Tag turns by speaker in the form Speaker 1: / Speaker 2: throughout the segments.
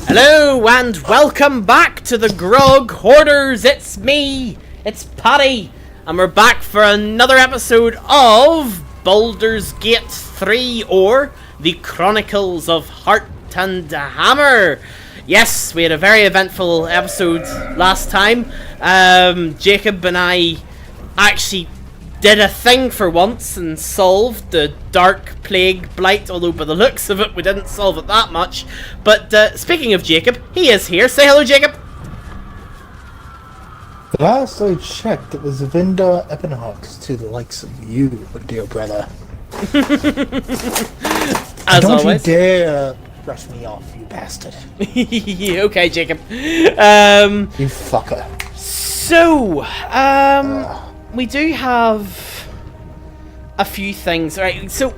Speaker 1: Hello and welcome back to the Grog Hoarders. It's me, it's Paddy, and we're back for another episode of Baldur's Gate 3, or The Chronicles of Heart and Hammer. Yes, we had a very eventful episode last time. Jacob and I actually did a thing for once and solved the Dark Plague Blight, although by the looks of it we didn't solve it that much. But speaking of Jacob, he is here. Say hello, Jacob.
Speaker 2: Last I checked, it was Vinda Ebenhawks to the likes of you, dear brother.
Speaker 1: As
Speaker 2: Don't
Speaker 1: always.
Speaker 2: you dare brush me off, you bastard.
Speaker 1: Okay, Jacob.
Speaker 2: You fucker.
Speaker 1: So, we do have a few things, right? So,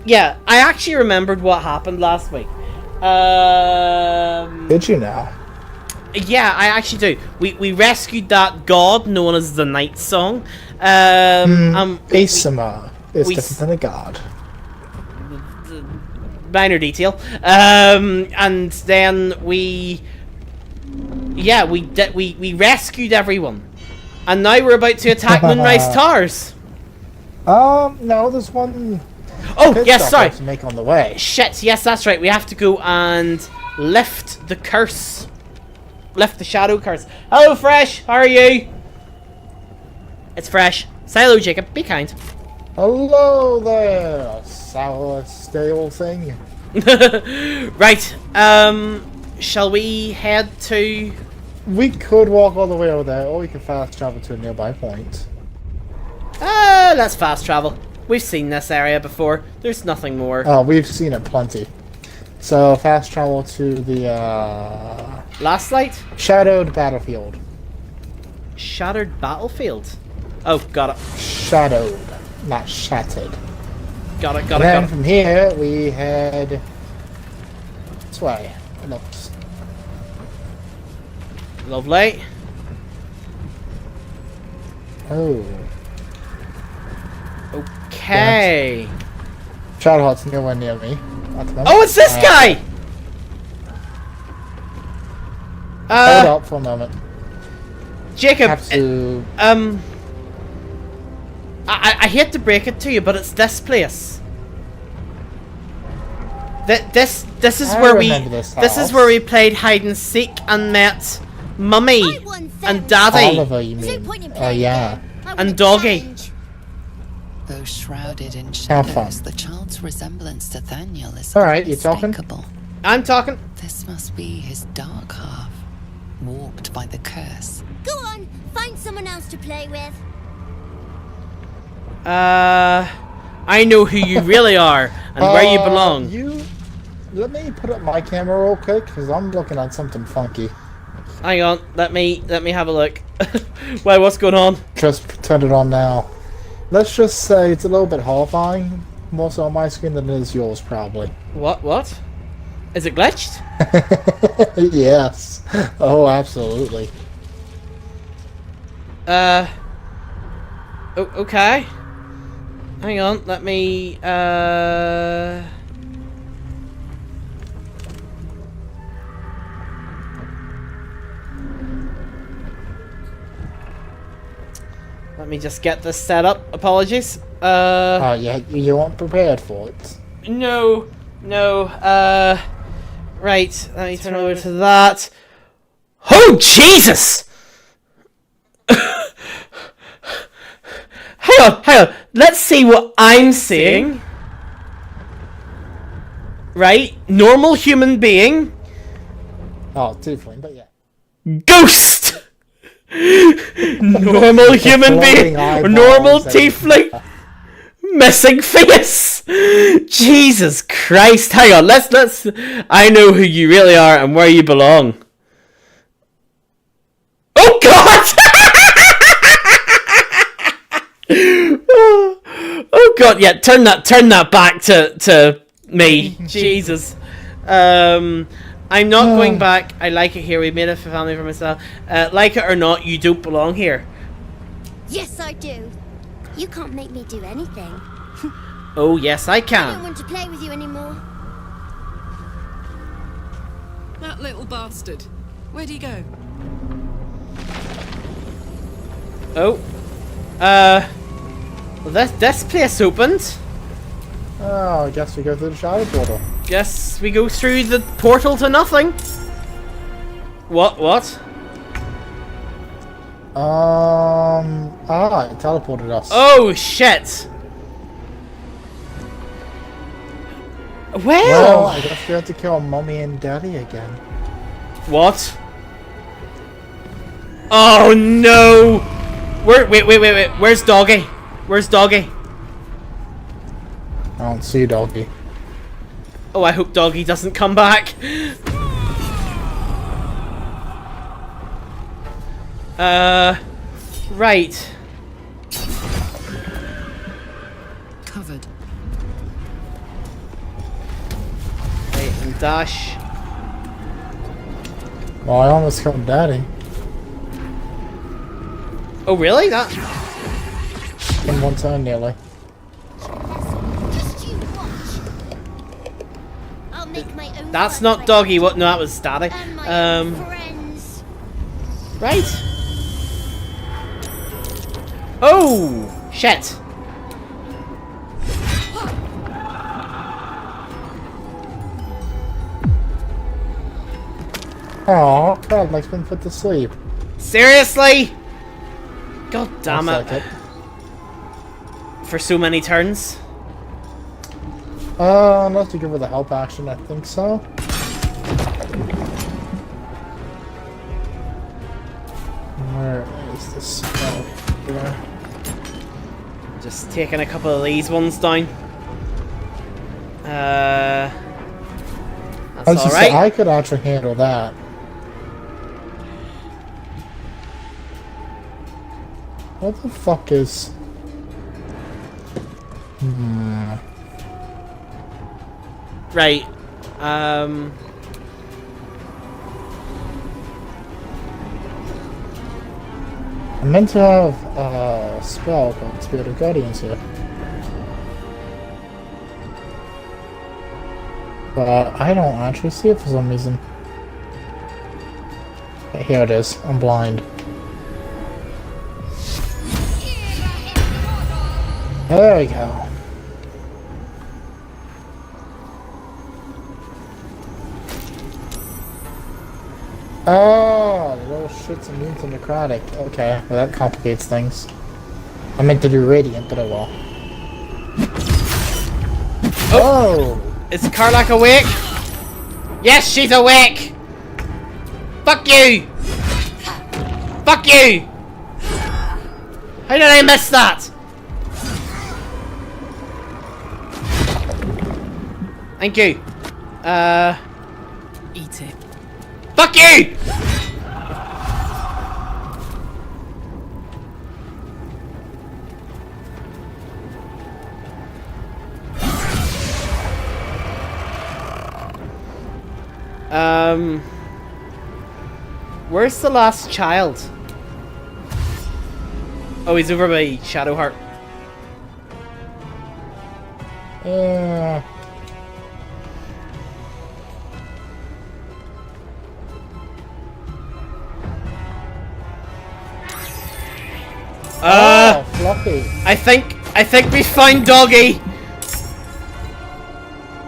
Speaker 1: yeah, I actually remembered what happened last week.
Speaker 2: Did you now?
Speaker 1: Yeah, I actually do. We rescued that god known as the Night Song.
Speaker 2: Asima is different than a god.
Speaker 1: Minor detail. And then we rescued everyone. And now we're about to attack Moonrise Towers.
Speaker 2: No, there's one.
Speaker 1: Oh, yes, sorry.
Speaker 2: To make on the way.
Speaker 1: Shit, yes, that's right. We have to go and lift the curse. Lift the shadow curse. Hello, Fresh. How are you? It's Fresh. Say hello, Jacob. Be kind.
Speaker 2: Hello there, sour stale thing.
Speaker 1: Right. Shall we head to...
Speaker 2: We could walk all the way over there, or we could fast travel to a nearby point.
Speaker 1: Let's fast travel. We've seen this area before. There's nothing more.
Speaker 2: Oh, we've seen it plenty. So, fast travel to the,
Speaker 1: Last light?
Speaker 2: Shadowed Battlefield.
Speaker 1: Shattered battlefield? Oh, got it.
Speaker 2: Shadowed, not shattered.
Speaker 1: Got it.
Speaker 2: And then from here, we head this way. It looks.
Speaker 1: Lovely.
Speaker 2: Oh.
Speaker 1: Okay.
Speaker 2: Shadowheart's nowhere near me. At the moment.
Speaker 1: Oh, it's this guy!
Speaker 2: Hold up for a moment.
Speaker 1: Jacob,
Speaker 2: Absolute.
Speaker 1: I hate to break it to you, but it's this place. This is where this is where we played hide and seek and met Mummy and Daddy.
Speaker 2: Oliver, you mean? Oh, yeah.
Speaker 1: And Doggy.
Speaker 3: Though shrouded in shadows, the child's resemblance to Thaniel is
Speaker 2: Alright, you talking?
Speaker 3: unmistakable.
Speaker 1: I'm talking.
Speaker 3: This must be his dark half, warped by the curse.
Speaker 4: Go on, find someone else to play with.
Speaker 1: I know who you really are and where you belong.
Speaker 2: Let me put up my camera real quick, because I'm looking at something funky.
Speaker 1: Hang on, let me have a look. Wait, what's going on?
Speaker 2: Just turn it on now. Let's just say it's a little bit horrifying, more so on my screen than it is yours, probably.
Speaker 1: What? Is it glitched?
Speaker 2: Yes. Oh, absolutely.
Speaker 1: Okay. Hang on, let me, let me just get this set up. Apologies.
Speaker 2: Oh, yeah, you weren't prepared for it.
Speaker 1: No. Right, let me turn over to that. Oh, Jesus! Hang on. Let's see what I'm seeing. Right, normal human being.
Speaker 2: Oh, tiefling, but yeah.
Speaker 1: Ghost! Normal human being. Normal tiefling. Missing face. Jesus Christ. Hang on, let's I know who you really are and where you belong. Oh God! Oh God, yeah, turn that back to me. Jesus. I'm not going back. I like it here. We made a family for myself. Like it or not, you don't belong here.
Speaker 4: Yes, I do. You can't make me do anything.
Speaker 1: Oh, yes, I
Speaker 4: I don't
Speaker 1: can.
Speaker 4: want to play with you anymore.
Speaker 5: That little bastard. Where'd he go?
Speaker 1: Oh. Well, this place opened.
Speaker 2: Oh, I guess we go through the shadow portal.
Speaker 1: Guess we go through the portal to nothing. What?
Speaker 2: It teleported us.
Speaker 1: Oh, shit.
Speaker 2: Well, I guess we have to kill Mummy and Daddy again.
Speaker 1: What? Oh, no. Wait. Where's Doggy? Where's Doggy?
Speaker 2: I don't see Doggy.
Speaker 1: Oh, I hope Doggy doesn't come back. Right.
Speaker 5: Covered.
Speaker 1: Right, and dash.
Speaker 2: Well, I almost killed Daddy.
Speaker 1: Oh, really? That?
Speaker 2: In one turn, nearly.
Speaker 4: Just you watch. I'll make my own.
Speaker 1: That's
Speaker 4: world
Speaker 1: not Doggy. What? No, that was Daddy.
Speaker 4: And my own friends.
Speaker 1: Right. Oh, shit.
Speaker 2: Oh, God, Mike's been put to sleep.
Speaker 1: Seriously? God damn
Speaker 2: Looks
Speaker 1: it.
Speaker 2: like
Speaker 1: For so many turns.
Speaker 2: Unless you give her the help action, I think so. Where is the spell here?
Speaker 1: Just taking a couple of these ones down. That's alright.
Speaker 2: I could actually handle that. What the fuck is...
Speaker 1: Right.
Speaker 2: I'm meant to have a spell called Spirit of Guardians here. But I don't actually see it for some reason. Okay, here it is. I'm blind. There we go. Oh, the little shit's immune to necrotic. Okay, well that complicates things. I meant to do radiant, but I will. Oh!
Speaker 1: Is Karlak awake? Yes, she's awake! Fuck you! Fuck you! How did I miss that? Thank you.
Speaker 5: Eat it.
Speaker 1: Fuck you! Where's the last child? Oh, he's over by Shadowheart.
Speaker 2: Fluffy.
Speaker 1: I think we found Doggy.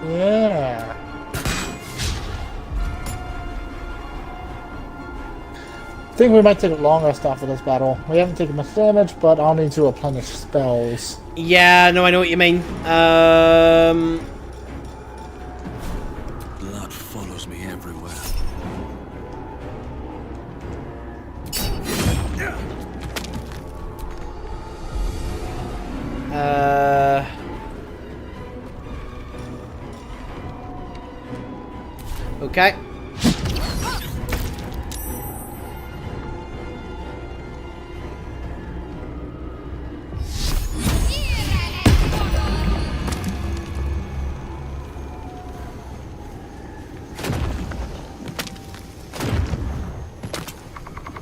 Speaker 2: Yeah. I think we might take a long rest after this battle. We haven't taken much damage, but I'll need to replenish spells.
Speaker 1: Yeah, no, I know what you mean.
Speaker 6: Blood follows me everywhere.
Speaker 1: Okay.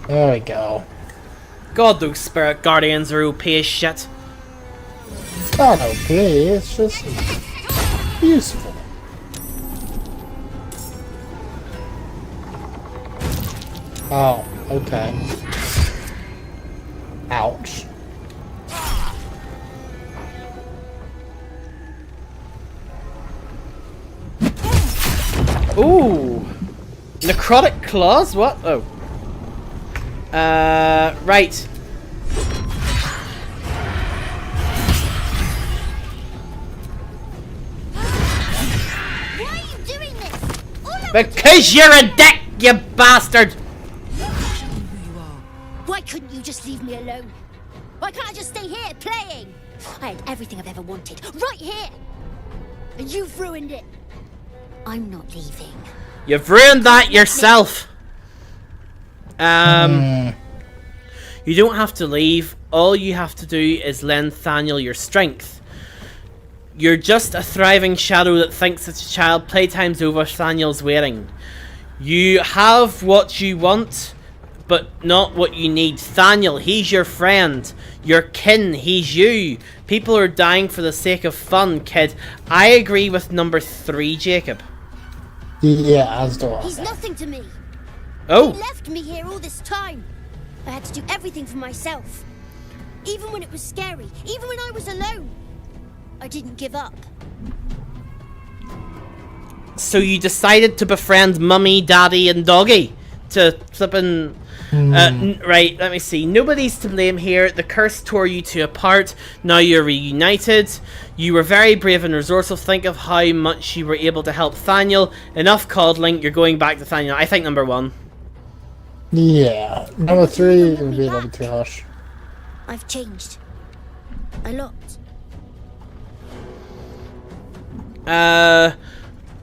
Speaker 2: There we go.
Speaker 1: God, those spirit guardians are OP as shit.
Speaker 2: It's not OP, it's just useful. Oh, okay. Ouch.
Speaker 1: Ooh! Necrotic claws? What? Oh. Right.
Speaker 4: Why are you doing this? All I
Speaker 1: Because you're a dick, you bastard!
Speaker 4: Why couldn't you just leave me alone? Why can't I just stay here playing? I had everything I've ever wanted, right here! And you've ruined it. I'm not leaving.
Speaker 1: You've ruined that yourself! You don't have to leave. All you have to do is lend Thaniel your strength. You're just a thriving shadow that thinks it's a child. Playtime's over, Thaniel's waiting. You have what you want, but not what you need. Thaniel, he's your friend. Your kin, he's you. People are dying for the sake of fun, kid. I agree with number 3, Jacob.
Speaker 2: Yeah, as do I.
Speaker 4: He's nothing to me.
Speaker 1: Oh.
Speaker 4: He left me here all this time. I had to do everything for myself. Even when it was scary, even when I was alone. I didn't give up.
Speaker 1: So you decided to befriend Mummy, Daddy, and Doggy to flippin'... right, let me see. Nobody's to blame here. The curse tore you two apart. Now you're reunited. You were very brave and resourceful. Think of how much you were able to help Thaniel. Enough coddling. You're going back to Thaniel. I think number 1.
Speaker 2: Yeah. Number 3 would be a little too harsh.
Speaker 4: I've changed. A lot.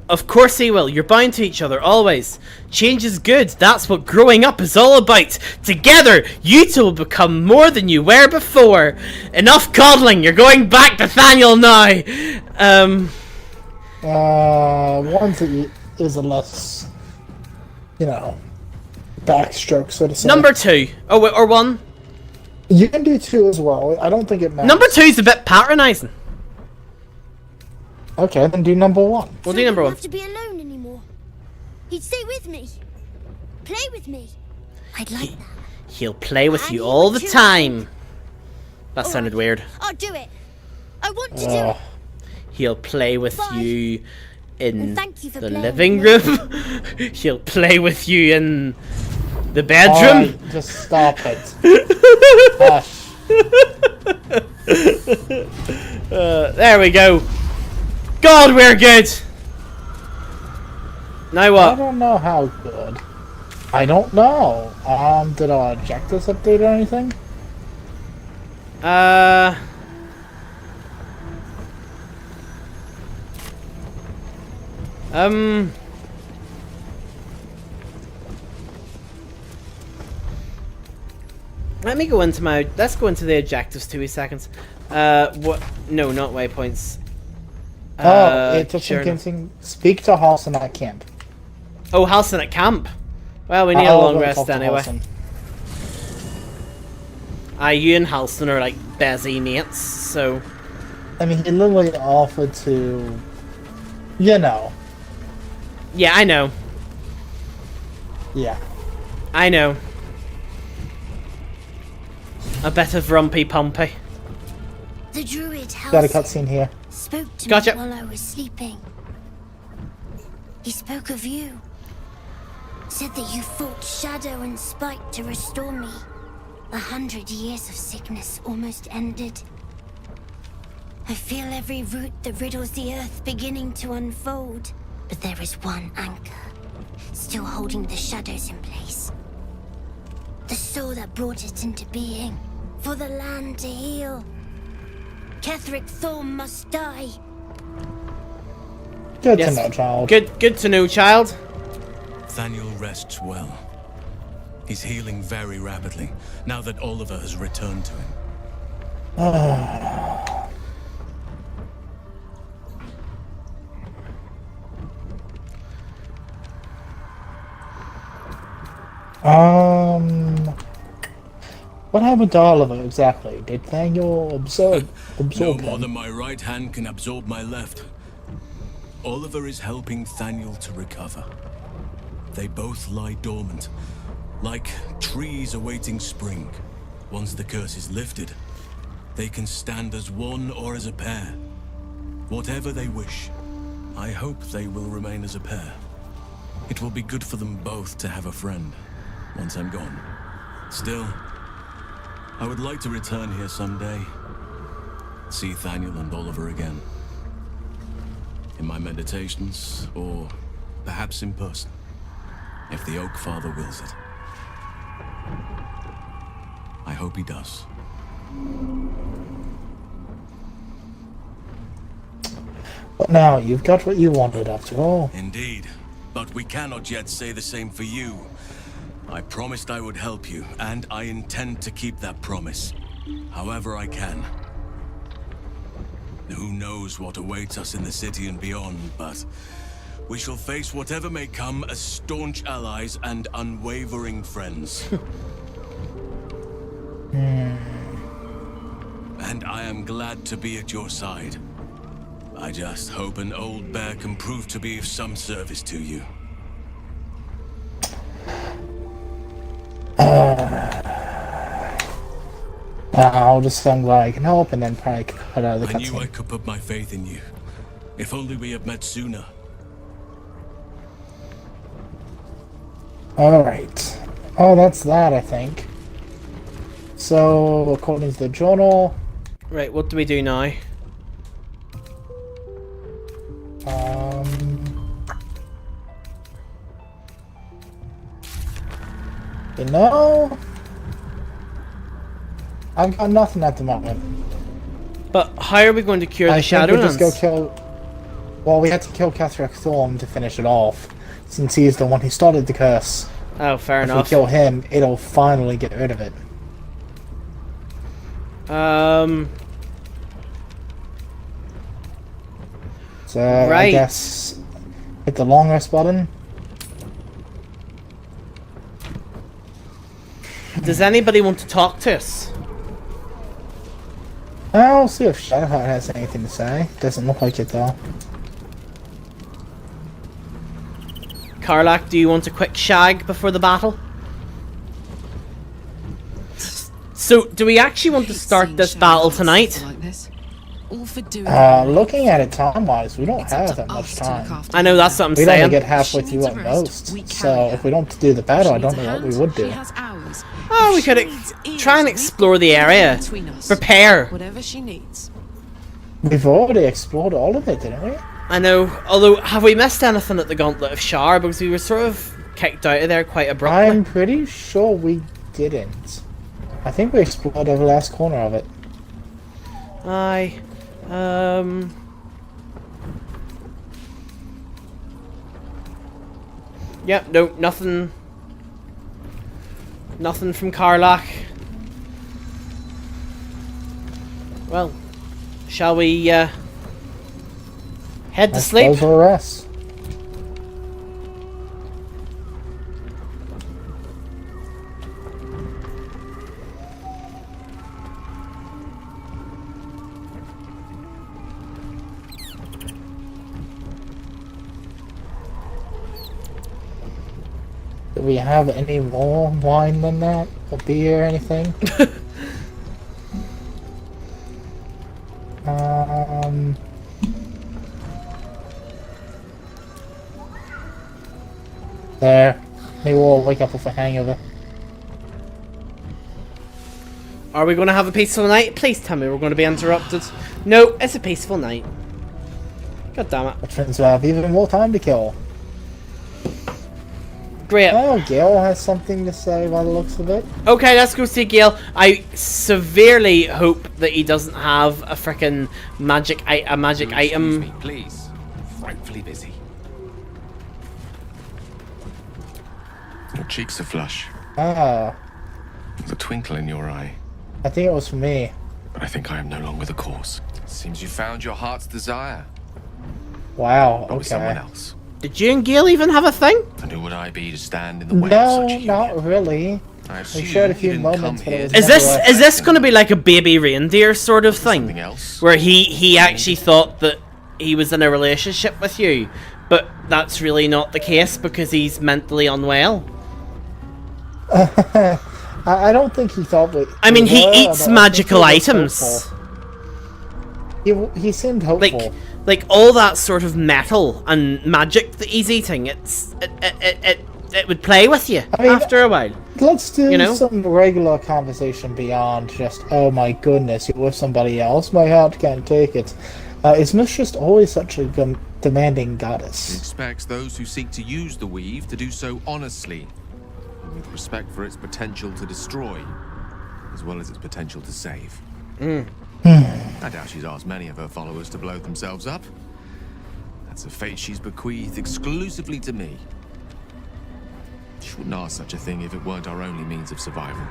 Speaker 1: Of course he will. You're bound to each other, always. Change is good. That's what growing up is all about. Together, you two will become more than you were before. Enough coddling. You're going back to Thaniel now.
Speaker 2: One that is a less, you know, backstroke, so to say.
Speaker 1: Number 2. Oh, wait, or 1.
Speaker 2: You can do 2 as well. I don't think it matters.
Speaker 1: Number 2 is a bit patronizing.
Speaker 2: Okay, then do number 1.
Speaker 1: We'll do number 1.
Speaker 4: I don't have to be alone anymore. He'd stay with me. Play with me. I'd like that.
Speaker 1: He'll play with
Speaker 4: And
Speaker 1: you
Speaker 4: he
Speaker 1: all
Speaker 4: would
Speaker 1: the
Speaker 4: too.
Speaker 1: time. That
Speaker 4: All
Speaker 1: sounded
Speaker 4: right,
Speaker 1: weird.
Speaker 4: I'll do it. I want to do it.
Speaker 1: He'll play with
Speaker 4: Bye.
Speaker 1: you in
Speaker 4: And thank you for
Speaker 1: the
Speaker 4: playing
Speaker 1: living
Speaker 4: with me.
Speaker 1: room. He'll play with you in the bedroom.
Speaker 2: Alright, just stop it. Hush.
Speaker 1: There we go. God, we're good. Now
Speaker 2: I
Speaker 1: what?
Speaker 2: don't know how good. I don't know. Did our objectives update or anything?
Speaker 1: Let me go into my... Let's go into the objectives 2 seconds. What? No, not waypoints.
Speaker 2: It's a
Speaker 1: sure.
Speaker 2: convincing. Speak to Halson at camp.
Speaker 1: Oh, Halson at camp. Well, we need a
Speaker 2: I'll
Speaker 1: long
Speaker 2: go
Speaker 1: rest
Speaker 2: talk to
Speaker 1: anyway.
Speaker 2: Halson.
Speaker 1: You and Halson are like busy mates, so...
Speaker 2: I mean, he literally offered to, you know.
Speaker 1: Yeah, I know.
Speaker 2: Yeah.
Speaker 1: I know. A bit of rumpy pumpy.
Speaker 4: The druid
Speaker 2: Got a
Speaker 4: Halson
Speaker 2: cutscene here.
Speaker 4: spoke to
Speaker 1: Gotcha.
Speaker 4: me while I was sleeping. He spoke of you. Said that you fought shadow and spite to restore me. 100 years of sickness almost ended. I feel every root that riddles the earth beginning to unfold. But there is one anchor, still holding the shadows in place. The soul that brought it into being, for the land to heal. Ketheric Thorm must die.
Speaker 2: Good
Speaker 1: Yes.
Speaker 2: to know, child.
Speaker 1: Good to know, child.
Speaker 6: Thaniel rests well. He's healing very rapidly, now that Oliver has returned to him.
Speaker 2: What happened to Oliver exactly? Did Thaniel absorb
Speaker 6: No more
Speaker 2: him?
Speaker 6: than my right hand can absorb my left. Oliver is helping Thaniel to recover. They both lie dormant, Like trees awaiting spring. Once the curse is lifted, they can stand as one or as a pair. Whatever they wish. I hope they will remain as a pair. It will be good for them both to have a friend, once I'm gone. Still, I would like to return here someday. See Thaniel and Oliver again. In my meditations, or perhaps in person, if the Oak Father wills it. I hope he does.
Speaker 2: But now, you've got what you wanted after all.
Speaker 6: Indeed, but we cannot yet say the same for you. I promised I would help you, and I intend to keep that promise, however I can. Who knows what awaits us in the city and beyond, but we shall face whatever may come as staunch allies and unwavering friends. And I am glad to be at your side. I just hope an old bear can prove to be of some service to you.
Speaker 2: I'll just I'm glad I can help and then probably cut out of the
Speaker 6: I knew I
Speaker 2: cutscene.
Speaker 6: could put my faith in you. If only we had met sooner.
Speaker 2: Alright. Oh, that's that, I think. So, according to the journal...
Speaker 1: Right, what do we do now?
Speaker 2: You know... I've got nothing at the moment.
Speaker 1: But how are we going to cure the
Speaker 2: I think we just go
Speaker 1: shadowlands?
Speaker 2: kill... Well, we had to kill Catherick Thorm to finish it off, since he's the one who started the curse.
Speaker 1: Oh, fair
Speaker 2: If we
Speaker 1: enough.
Speaker 2: kill him, it'll finally get rid of it. So, I
Speaker 1: Right.
Speaker 2: guess... Hit the long rest button.
Speaker 1: Does anybody want to talk to us?
Speaker 2: I'll see if Shadowheart has anything to say. Doesn't look like it though.
Speaker 1: Karlach, do you want a quick shag before the battle? So, do we actually want to start this battle tonight?
Speaker 5: Like this. All for doing
Speaker 2: Looking at it time-wise, we don't
Speaker 5: It's up
Speaker 2: have
Speaker 5: to
Speaker 2: that much
Speaker 5: us to look
Speaker 2: time.
Speaker 5: after
Speaker 1: I know,
Speaker 5: her.
Speaker 1: that's what I'm
Speaker 2: We'd only
Speaker 1: saying.
Speaker 2: get halfway
Speaker 5: She
Speaker 2: through
Speaker 5: needs
Speaker 2: at
Speaker 5: a rest.
Speaker 2: most.
Speaker 5: We carry
Speaker 2: So,
Speaker 5: her.
Speaker 2: if we don't do the battle, I
Speaker 5: She
Speaker 2: don't
Speaker 5: needs
Speaker 2: know
Speaker 5: a
Speaker 2: what we
Speaker 5: hand,
Speaker 2: would do.
Speaker 5: She has ours.
Speaker 1: Oh, we
Speaker 5: If
Speaker 1: could
Speaker 5: she needs ears,
Speaker 1: try and
Speaker 5: we
Speaker 1: explore the
Speaker 5: put them
Speaker 1: area.
Speaker 5: between us.
Speaker 1: Prepare.
Speaker 5: Whatever she needs.
Speaker 2: We've already explored all of it, didn't we?
Speaker 1: I know, although, have we missed anything at the Gauntlet of Shar? Because we were sort of kicked out of there quite abruptly.
Speaker 2: I'm pretty sure we didn't. I think we explored every last corner of it.
Speaker 1: Aye. Yep, no, nothing. Nothing from Karlach. Well, shall we, head to
Speaker 2: I
Speaker 1: sleep?
Speaker 2: suppose we'll rest. Do we have any more wine than that? Or beer or anything? There. Maybe we'll wake up with a hangover.
Speaker 1: Are we going to have a peaceful night? Please tell me we're going to be interrupted. No, it's a peaceful night. God damn it.
Speaker 2: Which means we have even more time to kill.
Speaker 1: Great.
Speaker 2: Oh, Gale has something to say by the looks of it.
Speaker 1: Okay, let's go see Gale. I severely hope that he doesn't have a frickin' magic
Speaker 7: Excuse
Speaker 1: item.
Speaker 7: me, please. Frightfully busy.
Speaker 8: Your cheeks are flush.
Speaker 2: Ah,
Speaker 8: There's a twinkle in your eye.
Speaker 2: I think it was for me.
Speaker 8: I think I am no longer the cause.
Speaker 7: Seems you found your heart's desire.
Speaker 2: Wow,
Speaker 8: But with someone
Speaker 2: okay.
Speaker 8: else.
Speaker 1: Did you and Gale even have a thing?
Speaker 8: And who would I be to stand in the way of
Speaker 2: No,
Speaker 8: such a
Speaker 2: not
Speaker 8: union?
Speaker 2: really.
Speaker 8: I
Speaker 2: We
Speaker 8: assume
Speaker 2: shared a
Speaker 8: you
Speaker 2: few
Speaker 8: didn't
Speaker 2: moments,
Speaker 8: come
Speaker 2: but it
Speaker 8: here
Speaker 2: was
Speaker 8: to
Speaker 1: Is
Speaker 2: never
Speaker 1: this
Speaker 2: a-
Speaker 1: is this going to be like a baby reindeer sort of
Speaker 8: something
Speaker 1: thing,
Speaker 8: else?
Speaker 1: where he actually thought that he was in a relationship with you, but that's really not the case because he's mentally unwell?
Speaker 2: I don't think he thought that.
Speaker 1: I mean, he eats magical items.
Speaker 2: He seemed hopeful.
Speaker 1: Like all that sort of metal and magic that he's eating, it would play with you after a while.
Speaker 2: Let's do some regular conversation beyond just, oh my goodness, you're with somebody else, my heart can't take it. Is Mistress always such a demanding goddess?
Speaker 7: He expects those who seek to use the weave to do so honestly, and with respect for its potential to destroy, as well as its potential to save. I doubt she's asked many of her followers to blow themselves up. That's a fate she's bequeathed exclusively to me. She wouldn't ask such a thing if it weren't our only means of survival.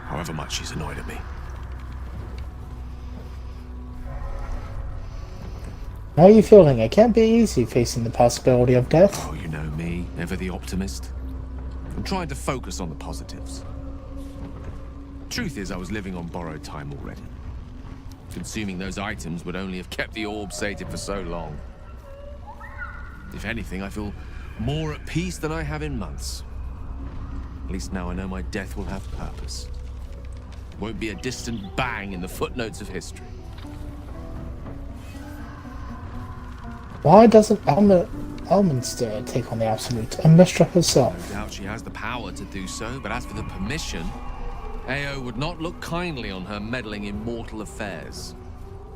Speaker 7: However much she's annoyed at me.
Speaker 2: How are you feeling? It can't be easy facing the possibility of death.
Speaker 7: Oh, you know me, ever the optimist. I'm trying to focus on the positives. Truth is, I was living on borrowed time already. Consuming those items would only have kept the orb sated for so long. If anything, I feel more at peace than I have in months. At least now I know my death will have purpose. It won't be a distant bang in the footnotes of history.
Speaker 2: Why doesn't Elminster take on the Absolute and Mistress herself?
Speaker 7: No doubt she has the power to do so, but as for the permission, Ao would not look kindly on her meddling in mortal affairs.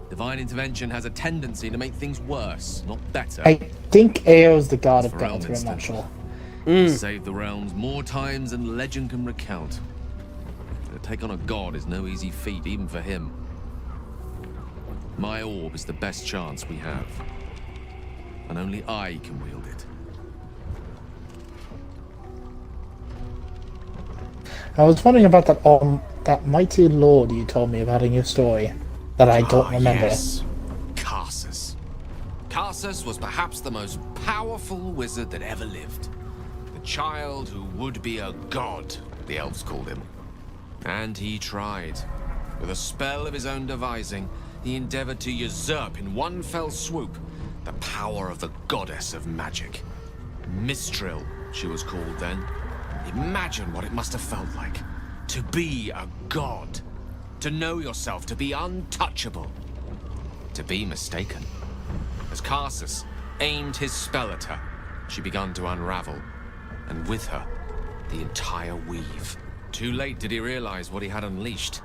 Speaker 7: Divine intervention has a tendency to make things worse, not better.
Speaker 2: I think Ao's the god of
Speaker 7: For
Speaker 2: gods, but I'm not
Speaker 7: Elminster.
Speaker 2: sure.
Speaker 7: Saved the realms more times than legend can recount. To take on a god is no easy feat, even for him. My orb is the best chance we have. And only I can wield it.
Speaker 2: I was wondering about that mighty lord you told me about in your story that I don't remember.
Speaker 7: Yes. Karsus. Karsus was perhaps the most powerful wizard that ever lived. The child who would be a god, the elves called him. And he tried. With a spell of his own devising, he endeavored to usurp in one fell swoop the power of the goddess of magic. Mistral, she was called then. Imagine what it must have felt like to be a god, to know yourself, to be untouchable, to be mistaken. As Karsus aimed his spell at her, she began to unravel, and with her, the entire weave. Too late did he realize what he had unleashed.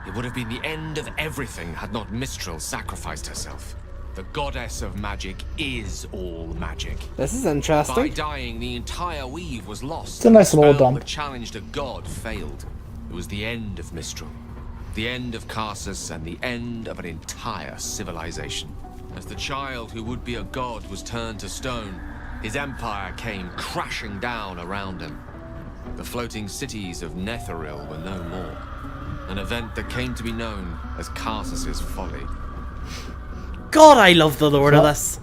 Speaker 7: It would have been the end of everything had not Mistral sacrificed herself. The goddess of magic is all magic.
Speaker 1: This is
Speaker 7: By
Speaker 1: interesting.
Speaker 7: dying, the entire weave was lost.
Speaker 2: It's a nice little
Speaker 7: Spell
Speaker 2: dump.
Speaker 7: that challenged a god failed. It was the end of Mistral, the end of Karsus, and the end of an entire civilization. As the child who would be a god was turned to stone, his empire came crashing down around him. The floating cities of Netheril were no more. An event that came to be known as Karsus's folly.
Speaker 1: God, I love the lore of this.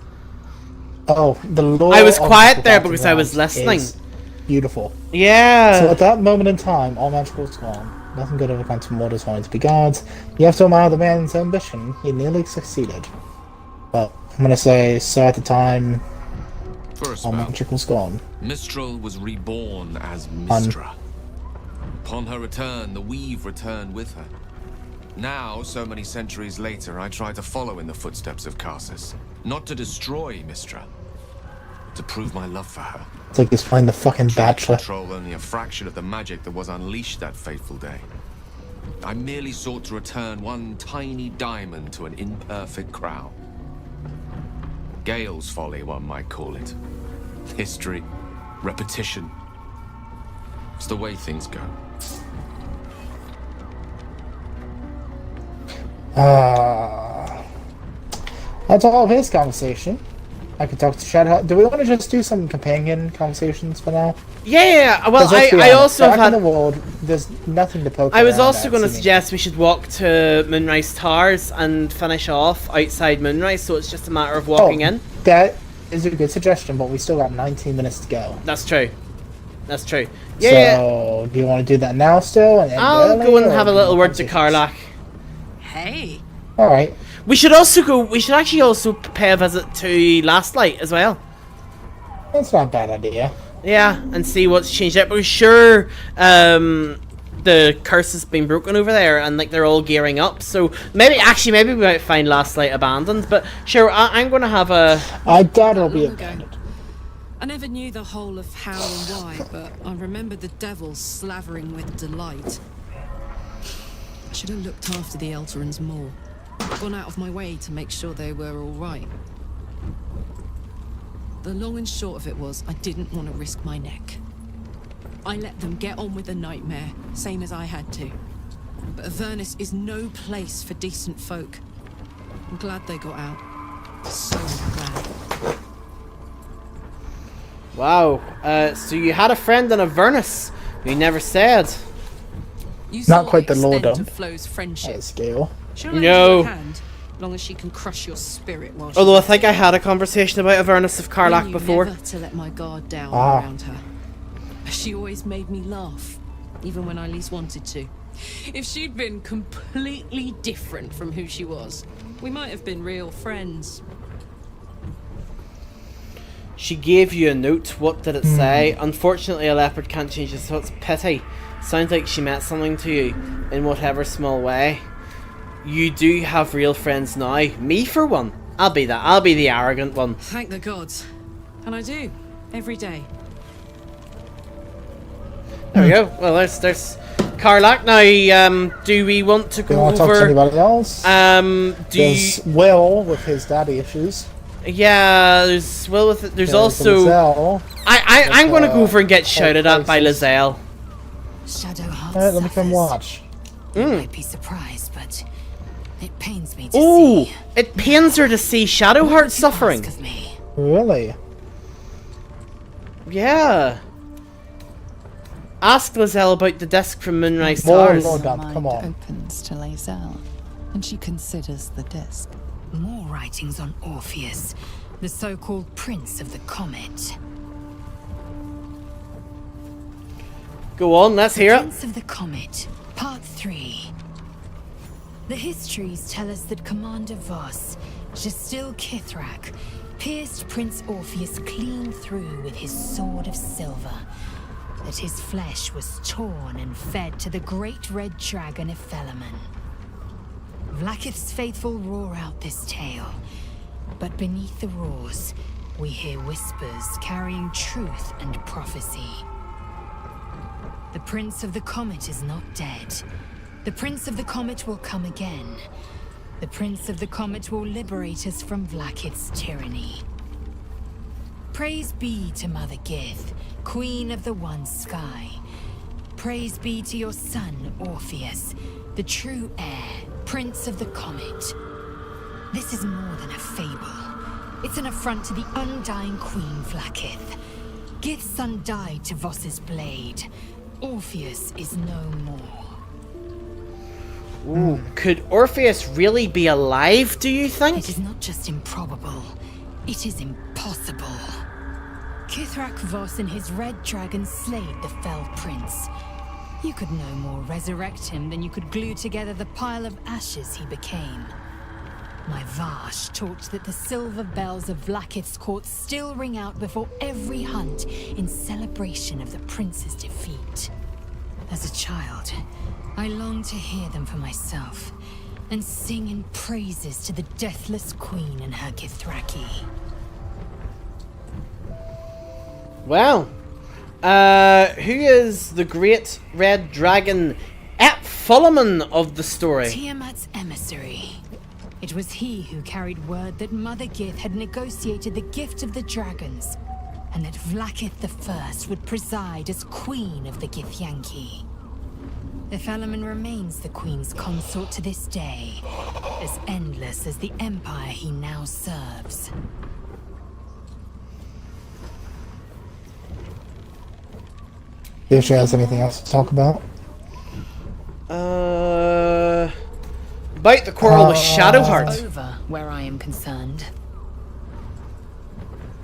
Speaker 2: Oh, the lore.
Speaker 1: I was
Speaker 2: of
Speaker 1: quiet
Speaker 2: the
Speaker 1: there
Speaker 2: Forgotten
Speaker 1: because I was
Speaker 2: Realms
Speaker 1: listening.
Speaker 2: is beautiful.
Speaker 1: Yeah.
Speaker 2: So at that moment in time, all magical was gone. Nothing good ever comes from mortals wanting to be gods. You have to admire the man's ambition. He nearly succeeded. But I'm gonna say, so at the time,
Speaker 7: For a
Speaker 2: all
Speaker 7: spell,
Speaker 2: magic was gone.
Speaker 7: Mistral was reborn as Mistra. Upon her return, the weave returned with her. Now, so many centuries later, I try to follow in the footsteps of Karsus. Not to destroy Mistra, but to prove my love for her.
Speaker 2: It's like he's playing the fucking Bachelor.
Speaker 7: Control only a fraction of the magic that was unleashed that fateful day. I merely sought to return one tiny diamond to an imperfect crown. Gale's folly, one might call it. History, repetition. It's the way things go.
Speaker 2: That's all of his conversation. I could talk to Shadow. Do we want to just do some companion conversations for now?
Speaker 1: Yeah, well,
Speaker 2: 'Cause let's be
Speaker 1: I
Speaker 2: honest,
Speaker 1: also
Speaker 2: back
Speaker 1: had...
Speaker 2: in the world, there's nothing to poke
Speaker 1: I was
Speaker 2: around
Speaker 1: also
Speaker 2: at,
Speaker 1: going to
Speaker 2: seemingly.
Speaker 1: suggest we should walk to Moonrise Towers and finish off outside Moonrise, so it's just a matter of walking in.
Speaker 2: That is a good suggestion, but we still got 19 minutes to go.
Speaker 1: That's true. That's true. Yeah,
Speaker 2: So, do you want to do that now still? And end
Speaker 1: I'll
Speaker 2: early,
Speaker 1: go and
Speaker 2: or
Speaker 1: have a
Speaker 2: do you
Speaker 1: little
Speaker 2: want
Speaker 1: word to
Speaker 2: conversations?
Speaker 1: Karlach.
Speaker 5: Hey,
Speaker 2: Alright.
Speaker 1: We should also go... We should actually also pay a visit to Last Light as well.
Speaker 2: That's not a bad idea.
Speaker 1: Yeah, and see what's changed up. We're sure the curse has been broken over there, and like they're all gearing up. So maybe we might find Last Light abandoned. But sure, I'm gonna have a.
Speaker 2: I doubt it'll be
Speaker 5: Long ago.
Speaker 2: abandoned.
Speaker 5: I never knew the whole of how and why, but I remember the devils slavering with delight. I should have looked after the Elturans more. Gone out of my way to make sure they were all right. The long and short of it was, I didn't want to risk my neck. I let them get on with the nightmare, same as I had to. But Avernus is no place for decent folk. I'm glad they got out. So glad.
Speaker 1: Wow. So you had a friend in Avernus. You never said.
Speaker 5: You
Speaker 2: Not
Speaker 5: saw
Speaker 2: quite the
Speaker 5: extent
Speaker 2: Lordom.
Speaker 5: of Flo's friendship.
Speaker 2: At scale.
Speaker 5: She'll lend
Speaker 1: No.
Speaker 5: you a hand, long as she can crush your spirit while
Speaker 1: Although I
Speaker 5: she's
Speaker 1: think I had a conversation about Avernus of
Speaker 5: I
Speaker 1: Karlach
Speaker 5: knew
Speaker 1: before.
Speaker 5: never to let my guard down
Speaker 2: Ah.
Speaker 5: around her. She always made me laugh, even when I least wanted to. If she'd been completely different from who she was, we might have been real friends.
Speaker 1: She gave you a note. What did it say? Unfortunately, a leopard can't change it, so it's pity. Sounds like she meant something to you, in whatever small way. You do have real friends now. Me, for one. I'll be that. I'll be the arrogant one.
Speaker 5: Thank the gods. And I do, every day.
Speaker 1: There we go. Well, there's Karlach. Now, do we want to
Speaker 2: Do you
Speaker 1: go
Speaker 2: want to talk to
Speaker 1: over...
Speaker 2: anybody else? There's Will with his daddy issues.
Speaker 1: Yeah, there's Will with it. There's also...
Speaker 2: Lizelle.
Speaker 1: I'm going to go over and get shouted at by
Speaker 2: places.
Speaker 1: Lizelle.
Speaker 3: Shadowheart
Speaker 2: Alright, let me come
Speaker 3: suffers.
Speaker 2: watch.
Speaker 3: You might be surprised, but it pains me to
Speaker 1: Oh,
Speaker 3: see.
Speaker 1: it pains her to see Shadowheart
Speaker 3: What would you
Speaker 1: suffering.
Speaker 3: ask of me?
Speaker 2: Really?
Speaker 1: Yeah. Ask Lizelle about the disc from Moonrise
Speaker 2: More
Speaker 1: Towers.
Speaker 2: Lord
Speaker 3: Her
Speaker 2: Dump,
Speaker 3: mind
Speaker 2: come on.
Speaker 3: opens to Lae'zel, and she considers the disc. More writings on Orpheus, the so-called Prince of the Comet.
Speaker 1: Go on, let's hear it.
Speaker 3: Prince of the Comet, Part 3. The histories tell us that Commander Voss, Jastil Kithrak, pierced Prince Orpheus clean through with his sword of silver, that his flesh was torn and fed to the great red dragon Ephelaman. Vlaakith's faithful roar out this tale, but beneath the roars, we hear whispers carrying truth and prophecy. The Prince of the Comet is not dead. The Prince of the Comet will come again. The Prince of the Comet will liberate us from Vlaakith's tyranny. Praise be to Mother Gith, Queen of the One Sky. Praise be to your son, Orpheus, the true heir, Prince of the Comet. This is more than a fable. It's an affront to the undying Queen Vlaakith. Gith's son died to Voss's blade. Orpheus is no more.
Speaker 1: Ooh, could Orpheus really be alive, do you think?
Speaker 3: It is not just improbable, it is impossible. Kithrak Voss and his red dragon slayed the fell prince. You could no more resurrect him than you could glue together the pile of ashes he became. My Vash taught that the silver bells of Vlaakith's court still ring out before every hunt in celebration of the prince's defeat. As a child, I longed to hear them for myself and sing in praises to the deathless queen and her Githraki.
Speaker 1: Well, who is the great red dragon Ephelaman of the story?
Speaker 3: Tiamat's emissary. It was he who carried word that Mother Gith had negotiated the gift of the dragons, and that Vlaakith I would preside as Queen of the Githyanki. Ephelaman remains the Queen's consort to this day, as endless as the empire he now serves.
Speaker 2: If she has anything else to talk about.
Speaker 1: About the quarrel with Shadowheart.
Speaker 3: Over where I am concerned.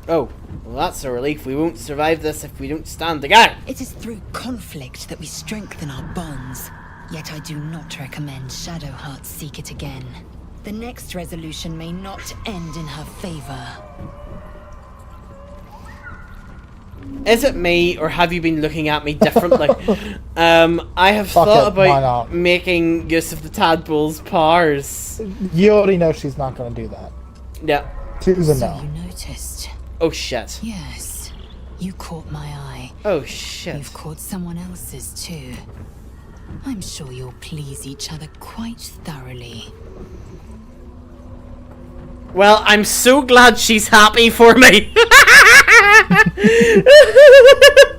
Speaker 1: Oh, well that's a relief. We won't survive this if we don't stand together.
Speaker 3: It is through conflict that we strengthen our bonds. Yet I do not recommend Shadowheart seek it again. The next resolution may not end in her favor.
Speaker 1: Is it me, or have you been looking at me differently? I have
Speaker 2: Fuck
Speaker 1: thought
Speaker 2: it, why
Speaker 1: about
Speaker 2: not?
Speaker 1: making use of the tadpole's powers.
Speaker 2: You already know she's not going to do that.
Speaker 1: Yeah.
Speaker 2: She's a
Speaker 3: So
Speaker 2: no.
Speaker 3: you noticed?
Speaker 1: Oh shit.
Speaker 3: Yes. You caught my eye.
Speaker 1: Oh shit.
Speaker 3: You've caught someone else's too. I'm sure you'll please each other quite thoroughly.
Speaker 1: Well, I'm so glad she's happy for me.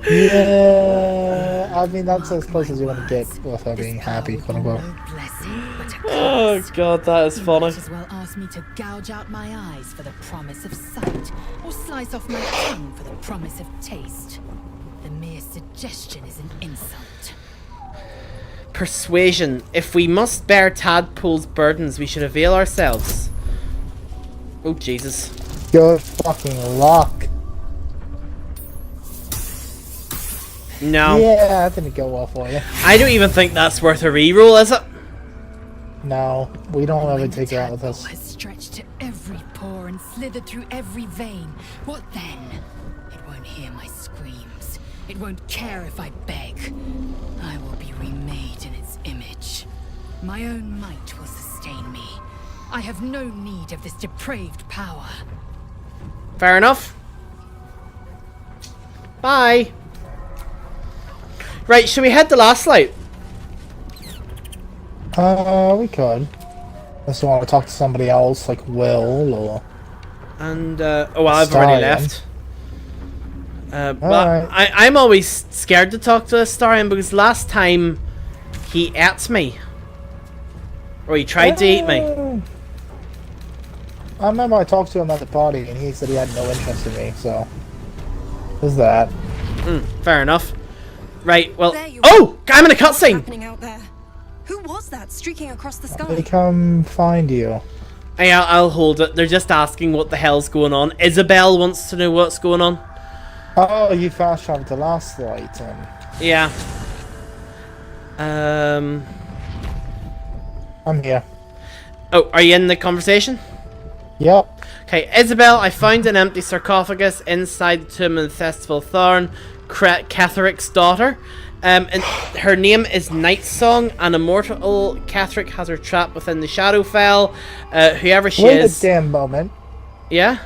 Speaker 2: Yeah, I mean, that's as close as you want to get with her being happy, quote unquote.
Speaker 3: No blessing, but a
Speaker 1: Oh
Speaker 3: curse.
Speaker 1: god, that is funny.
Speaker 3: Might as well ask me to gouge out my eyes for the promise of sight, or slice off my tongue for the promise of taste. The mere suggestion is an insult.
Speaker 1: Persuasion. If we must bear tadpole's burdens, we should avail ourselves. Oh Jesus.
Speaker 2: Good fucking luck.
Speaker 1: No.
Speaker 2: Yeah, that didn't go well for you.
Speaker 1: I don't even think that's worth a reroll, is it?
Speaker 2: No, we don't ever
Speaker 3: When the
Speaker 2: take her out with
Speaker 3: tadpole
Speaker 2: us.
Speaker 3: has stretched to every pore and slithered through every vein, what then? It won't hear my screams. It won't care if I beg. I will be remade in its image. My own might will sustain me. I have no need of this depraved power.
Speaker 1: Fair enough. Bye. Right, should we head to Last Light?
Speaker 2: We could. Unless you want to talk to somebody else, like Will, or...
Speaker 1: And, oh, well, I've already
Speaker 2: Starion.
Speaker 1: left. But
Speaker 2: Alright.
Speaker 1: I'm always scared to talk to Starion because last time he ate me. Or he tried to eat me.
Speaker 2: I remember I talked to him at the party, and he said he had no interest in me, so... There's that.
Speaker 1: Fair enough. Right, well...
Speaker 9: There you
Speaker 1: Oh! I'm in a
Speaker 9: What's
Speaker 1: cutscene!
Speaker 9: happening out there? Who was that streaking across the
Speaker 2: They
Speaker 9: sky?
Speaker 2: come find you.
Speaker 1: Hey, I'll hold it. They're just asking what the hell's going on. Isabel wants to know what's going on.
Speaker 2: Oh, you fast traveled to Last Light, and...
Speaker 1: Yeah.
Speaker 2: I'm here.
Speaker 1: Oh, are you in the conversation?
Speaker 2: Yep.
Speaker 1: Okay, Isabel, I found an empty sarcophagus inside the tomb of Festival Thorn, Catheric's daughter. And her name is Nightsong, and immortal Catheric has her trapped within the Shadowfell. Whoever she
Speaker 2: Wait
Speaker 1: is.
Speaker 2: a damn moment.
Speaker 1: Yeah?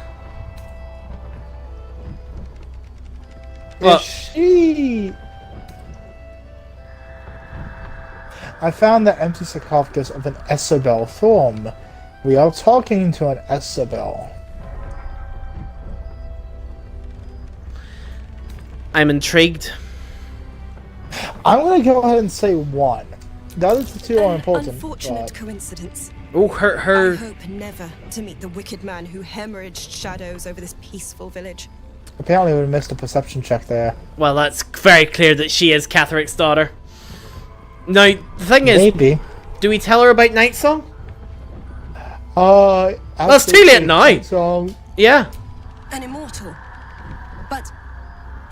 Speaker 1: What?
Speaker 2: Is she... I found the empty sarcophagus of an Isabel Thorm. We are talking to an Isabel.
Speaker 1: I'm intrigued.
Speaker 2: I'm gonna go ahead and say one. The other two are
Speaker 9: An
Speaker 2: important.
Speaker 9: unfortunate
Speaker 2: but
Speaker 9: coincidence.
Speaker 1: Oh,
Speaker 9: I
Speaker 1: her.
Speaker 9: hope never to meet the wicked man who hemorrhaged shadows over this peaceful village.
Speaker 2: apparently we missed a perception check there.
Speaker 1: Well, that's very clear that she is Catheric's daughter. Now, the thing is,
Speaker 2: Maybe.
Speaker 1: do we tell her about Nightsong?
Speaker 2: Well,
Speaker 1: it's too late now.
Speaker 2: So
Speaker 1: Yeah.
Speaker 9: An immortal. But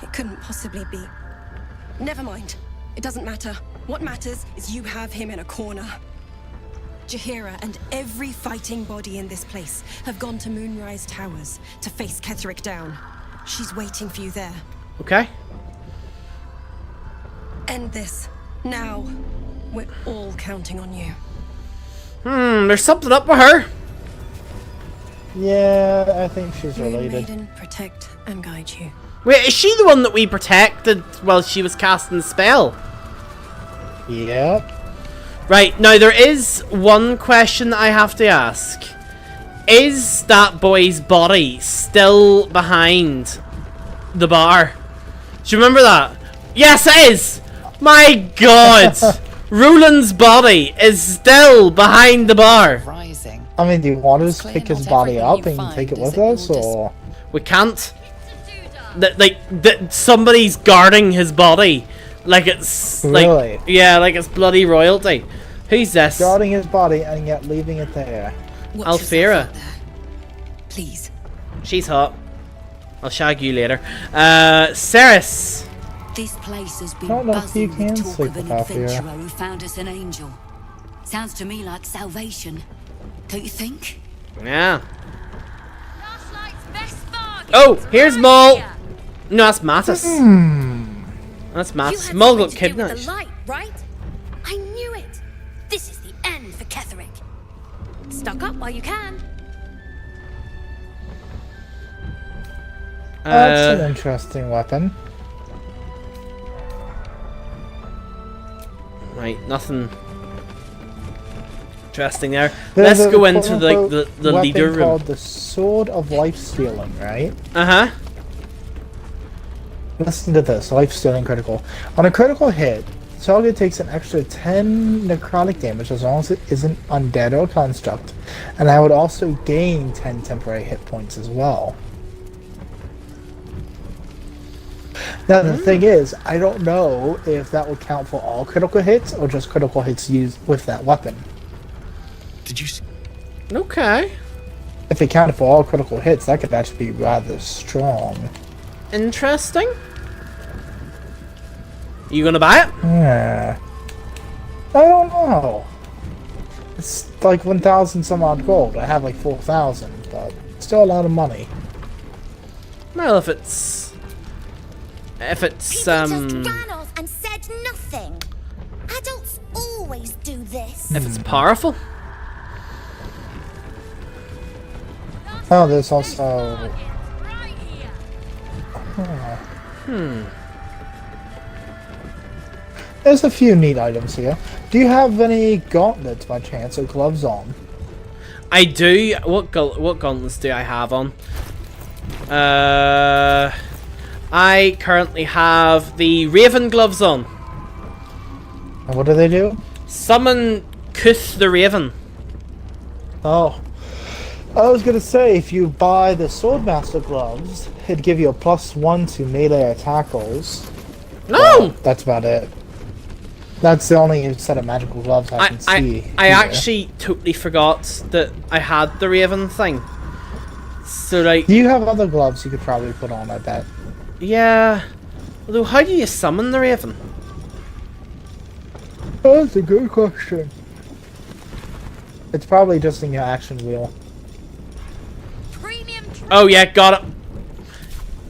Speaker 9: it couldn't possibly be. Never mind. It doesn't matter. What matters is you have him in a corner. Jaheira and every fighting body in this place have gone to Moonrise Towers to face Ketheric down. She's waiting for you there.
Speaker 1: Okay.
Speaker 9: End this. Now. We're all counting on you.
Speaker 1: There's something up with her.
Speaker 2: yeah, I think she's
Speaker 9: Moon
Speaker 2: related.
Speaker 9: Maiden, protect and guide you.
Speaker 1: Wait, is she the one that we protected while she was casting the spell?
Speaker 2: Yep.
Speaker 1: Right, now there is one question that I have to ask. Is that boy's body still behind the bar? Do you remember that? Yes, it is! My god! Roland's body is still behind the bar.
Speaker 10: Rising.
Speaker 2: I mean, do you want us to
Speaker 10: clear
Speaker 2: pick his
Speaker 10: not
Speaker 2: body
Speaker 10: everything
Speaker 2: up
Speaker 10: you
Speaker 2: and
Speaker 10: find
Speaker 2: take it
Speaker 10: is
Speaker 2: with
Speaker 10: at
Speaker 2: us,
Speaker 10: your dis-
Speaker 2: or...?
Speaker 1: We can't. Somebody's guarding his body. Like it's
Speaker 2: Really?
Speaker 1: like yeah, like it's bloody royalty. Who's this?
Speaker 2: Guarding his body and yet leaving it there.
Speaker 9: Watch yourself
Speaker 1: Alfira.
Speaker 9: out there. Please.
Speaker 1: She's hot. I'll shag you later. Ceres.
Speaker 11: This place has been
Speaker 2: Don't know if you
Speaker 11: buzzing with
Speaker 2: can
Speaker 11: talk
Speaker 2: sleep
Speaker 11: of an
Speaker 2: with Alfira.
Speaker 11: adventurer who found us an angel. Sounds to me like salvation. Don't you think?
Speaker 1: Yeah. Oh, here's Maul. No, that's Mattis. That's
Speaker 4: You
Speaker 1: Mattis.
Speaker 4: had
Speaker 1: Small got
Speaker 4: something to do with
Speaker 1: kidnapped.
Speaker 4: the light, right? I knew it. This is the end for Ketherick. Stock up while you can.
Speaker 2: That's an interesting weapon.
Speaker 1: Right, nothing interesting there. Let's go into the leader room.
Speaker 2: Called the Sword of Life Stealing, right?
Speaker 1: Uh-huh.
Speaker 2: Listen to this, Life Stealing critical. On a critical hit, target takes an extra 10 necrotic damage as long as it isn't undead or construct, and I would also gain 10 temporary hit points as well. Now the thing is, I don't know if that would count for all critical hits or just critical hits used with that weapon.
Speaker 8: Did you see?
Speaker 1: Okay.
Speaker 2: If it counted for all critical hits, that could actually be rather strong.
Speaker 1: Interesting. You gonna buy it?
Speaker 2: Yeah. I don't know. It's like 1,000 some odd gold. I have like 4,000, but still a lot of money.
Speaker 1: Well, if it's
Speaker 4: People just ran off and said nothing. Adults always do this.
Speaker 1: if it's powerful.
Speaker 2: Oh, there's also... There's a few neat items here. Do you have any gauntlets by chance or gloves on?
Speaker 1: I do. What gauntlets do I have on? I currently have the Raven gloves on.
Speaker 2: And what do they do?
Speaker 1: Summon Kuth the Raven.
Speaker 2: Oh. I was gonna say, if you buy the Swordmaster gloves, it'd give you a +1 to melee attack rolls.
Speaker 1: No!
Speaker 2: That's about it. That's the only set of magical gloves I can see.
Speaker 1: I
Speaker 2: here.
Speaker 1: actually totally forgot that I had the Raven thing. So like,
Speaker 2: You have other gloves you could probably put on, I bet.
Speaker 1: yeah. Although, how do you summon the Raven?
Speaker 2: Oh, that's a good question. It's probably just in your action wheel.
Speaker 1: Oh yeah, got it.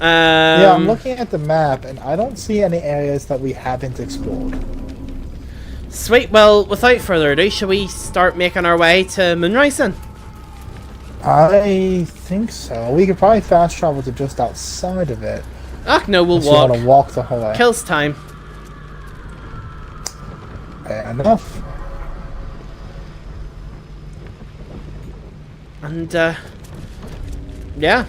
Speaker 2: Yeah, I'm looking at the map, and I don't see any areas that we haven't explored.
Speaker 1: Sweet. Well, without further ado, shall we start making our way to Moonrise then?
Speaker 2: I think so. We could probably fast travel to just outside of it.
Speaker 1: Ah, no, we'll
Speaker 2: Unless
Speaker 1: walk.
Speaker 2: You want to walk the whole way.
Speaker 1: Kills time.
Speaker 2: Fair enough.
Speaker 1: And, yeah.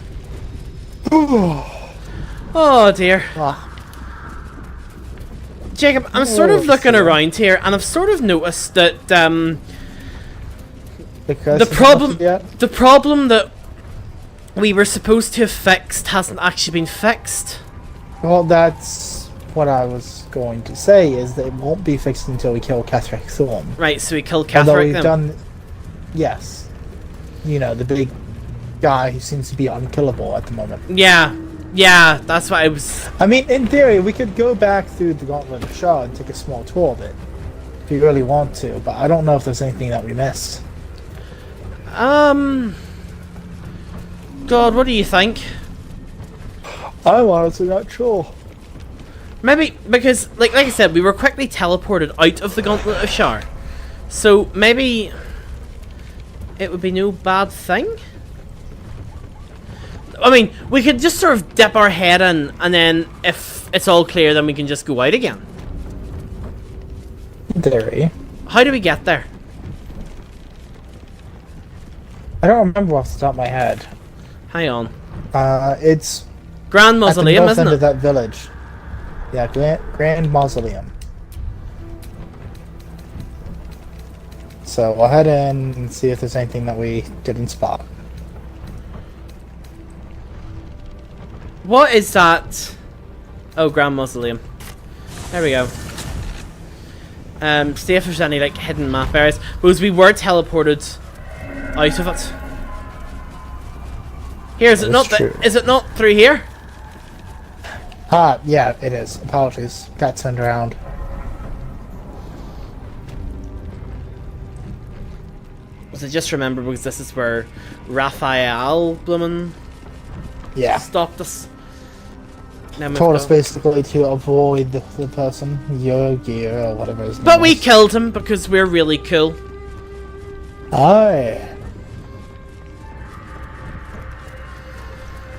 Speaker 1: Oh dear.
Speaker 2: Ah.
Speaker 1: Jacob, I'm sort of looking around here, and I've sort of noticed that, the problem that we were supposed to have fixed hasn't actually been fixed.
Speaker 2: Well, that's what I was going to say, is that it won't be fixed until we kill Ketherick Thorn.
Speaker 1: Right, so we kill
Speaker 2: Although
Speaker 1: Ketherick
Speaker 2: we've
Speaker 1: then.
Speaker 2: done... Yes. You know, the big guy who seems to be unkillable at the moment.
Speaker 1: Yeah, yeah, that's what I was...
Speaker 2: I mean, in theory, we could go back through the Gauntlet of Shah and take a small tour of it. If you really want to, but I don't know if there's anything that we missed.
Speaker 1: God, what do you think?
Speaker 2: I'm honestly not sure.
Speaker 1: Maybe, because, like I said, we were quickly teleported out of the Gauntlet of Shar. So, maybe... it would be no bad thing? I mean, we could just sort of dip our head in, and then if it's all clear, then we can just go out again.
Speaker 2: In theory.
Speaker 1: How do we get there?
Speaker 2: I don't remember off the top of my head.
Speaker 1: Hang on.
Speaker 2: It's...
Speaker 1: Grand Mausoleum,
Speaker 2: at the north
Speaker 1: isn't
Speaker 2: end
Speaker 1: it?
Speaker 2: of that village. Yeah, Grand Mausoleum. So we'll head in and see if there's anything that we didn't spot.
Speaker 1: What is that? Oh, Grand Mausoleum. There we go. See if there's any like hidden map areas. Because we were teleported out of it. Here, is it not? Is it not through here?
Speaker 2: Ah, yeah, it is. Apologies. Got turned around.
Speaker 1: Was it just remember because this is where Raphael Bloomin'
Speaker 2: Yeah.
Speaker 1: stopped us? Then we've
Speaker 2: told us
Speaker 1: got-
Speaker 2: basically to avoid the person, your gear or whatever his name
Speaker 1: But we
Speaker 2: is.
Speaker 1: killed him because we're really cool.
Speaker 2: Aye.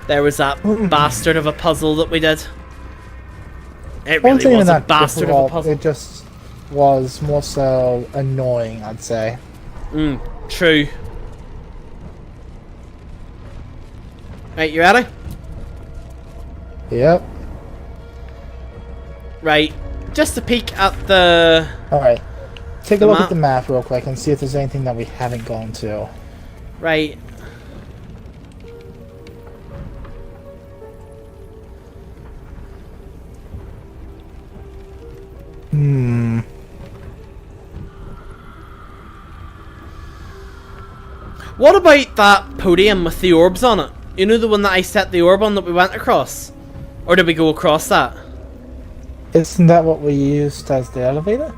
Speaker 1: There was that bastard of a puzzle that we did. It
Speaker 2: Wasn't
Speaker 1: really
Speaker 2: even
Speaker 1: was a
Speaker 2: that
Speaker 1: bastard of a
Speaker 2: difficult,
Speaker 1: puzzle.
Speaker 2: it just was more so annoying, I'd say.
Speaker 1: True. Right, you ready?
Speaker 2: Yep.
Speaker 1: Right. Just a peek at the...
Speaker 2: Alright. Take
Speaker 1: The
Speaker 2: a look
Speaker 1: map.
Speaker 2: at the map real quick and see if there's anything that we haven't gone to.
Speaker 1: Right. What about that podium with the orbs on it? You know, the one that I set the orb on that we went across? Or did we go across that?
Speaker 2: Isn't that what we used as the elevator?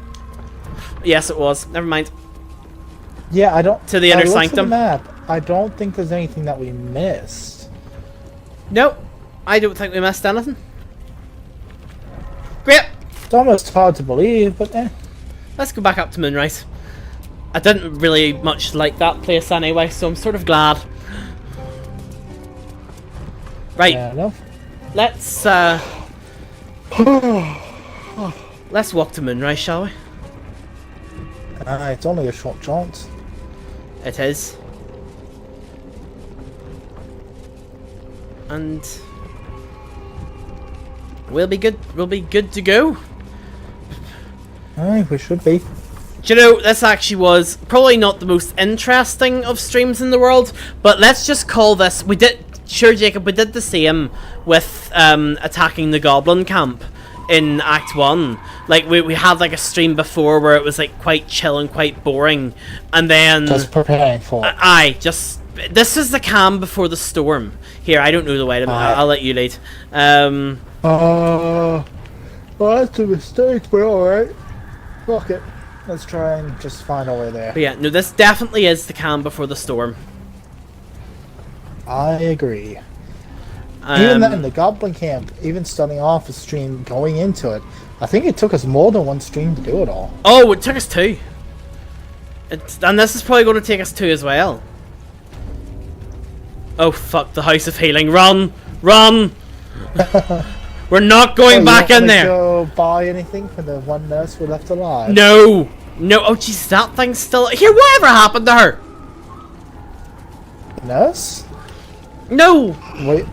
Speaker 1: Yes, it was. Never mind.
Speaker 2: Yeah, I don't...
Speaker 1: To the inner
Speaker 2: I looked at
Speaker 1: sanctum.
Speaker 2: the map. I don't think there's anything that we missed.
Speaker 1: Nope. I don't think we missed anything. Great.
Speaker 2: It's almost hard to believe, but eh.
Speaker 1: Let's go back up to Moonrise. I didn't really much like that place anyway, so I'm sort of glad. Right.
Speaker 2: Fair enough.
Speaker 1: Let's let's walk to Moonrise, shall we?
Speaker 2: It's only a short chance.
Speaker 1: It is. And we'll be good. We'll be good to go.
Speaker 2: Aye, we should be.
Speaker 1: Do you know, this actually was probably not the most interesting of streams in the world, but let's just call this. We did, sure, Jacob. We did the same with attacking the goblin camp in Act 1. Like we had like a stream before where it was like quite chill and quite boring, and then
Speaker 2: Just preparing for it.
Speaker 1: aye, just this is the calm before the storm. Here, I don't know the way to.
Speaker 2: Aye.
Speaker 1: I'll let you lead.
Speaker 2: Well, that's a mistake, but alright. Fuck it. Let's try and just find our way there.
Speaker 1: But yeah, no, this definitely is the calm before the storm.
Speaker 2: I agree. Even that in
Speaker 1: Um,
Speaker 2: the Goblin Camp, even starting off a stream, going into it, I think it took us more than one stream to do it all.
Speaker 1: oh, it took us 2. And this is probably going to take us 2 as well. Oh fuck, the House of Healing. Run! Run! We're not going
Speaker 2: Oh,
Speaker 1: back
Speaker 2: you
Speaker 1: in
Speaker 2: don't wanna
Speaker 1: there!
Speaker 2: Go buy anything for the one nurse we left alive?
Speaker 1: No! No, oh jeez, that thing's still... Here, whatever happened to her?
Speaker 2: Nurse?
Speaker 1: No!
Speaker 2: Wait.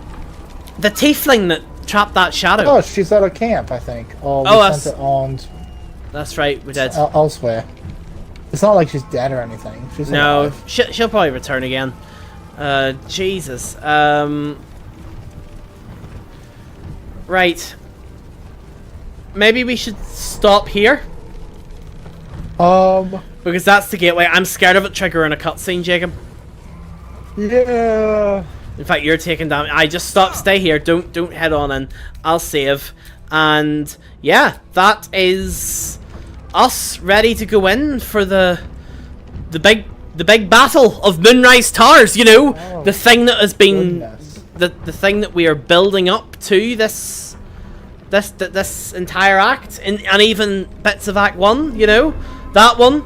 Speaker 1: The tiefling that trapped that shadow.
Speaker 2: Oh, she's at a camp, I think. Or we
Speaker 1: Oh,
Speaker 2: sent it on
Speaker 1: That's right, we did.
Speaker 2: elsewhere. It's not like she's dead or anything. She's
Speaker 1: No,
Speaker 2: alive.
Speaker 1: she'll probably return again. Jesus. Right. Maybe we should stop here, because that's the gateway. I'm scared of it triggering a cutscene, Jacob.
Speaker 2: Yeah.
Speaker 1: In fact, you're taking damage. I just stop. Stay here. Don't head on in. I'll save. And yeah, that is us ready to go in for the big battle of Moonrise Towers. You know,
Speaker 2: Oh,
Speaker 1: the thing that has been
Speaker 2: goodness.
Speaker 1: the thing that we are building up to this entire act, and even bits of Act 1. You know, that one.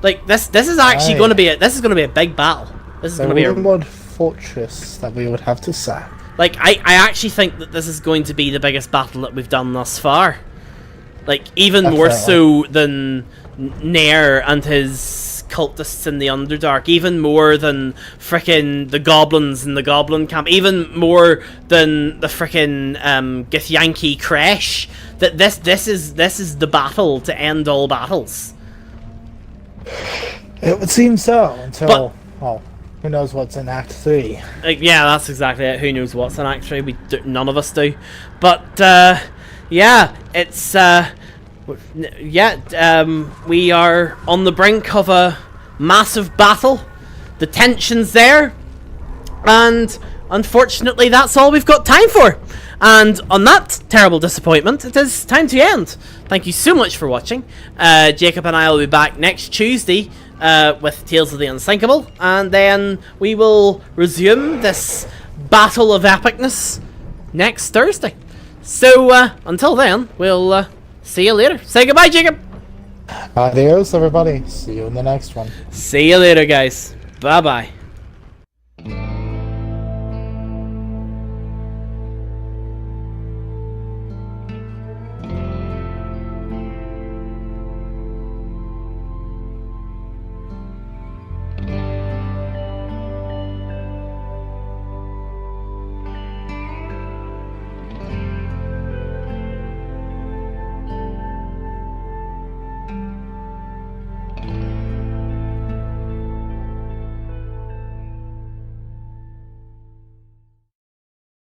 Speaker 1: Like this is actually
Speaker 2: Aye.
Speaker 1: going to be a big battle. This is
Speaker 2: The
Speaker 1: going to be a
Speaker 2: rumored fortress that we would have to sack.
Speaker 1: like, I actually think that this is going to be the biggest battle that we've done thus far. Like, even more so than Nair and his cultists in the Underdark. Even more than frickin' the goblins in the goblin camp. Even more than the frickin' Githyanki Kresh. That this is the battle to end all battles.
Speaker 2: It would seem so until,
Speaker 1: But-
Speaker 2: well, who knows what's in Act 3.
Speaker 1: Like, yeah, that's exactly it. Who knows what's in Act 3? None of us do. But yeah, it's we are on the brink of a massive battle. The tension's there, and unfortunately, that's all we've got time for. And on that terrible disappointment, it is time to end. Thank you so much for watching. Jacob and I will be back next Tuesday with Tales of the Unsinkable, and then we will resume this battle of epicness next Thursday. So, until then, we'll see you later. Say goodbye, Jacob.
Speaker 2: Adios, everybody. See you in the next one.
Speaker 1: See you later, guys. Bye-bye.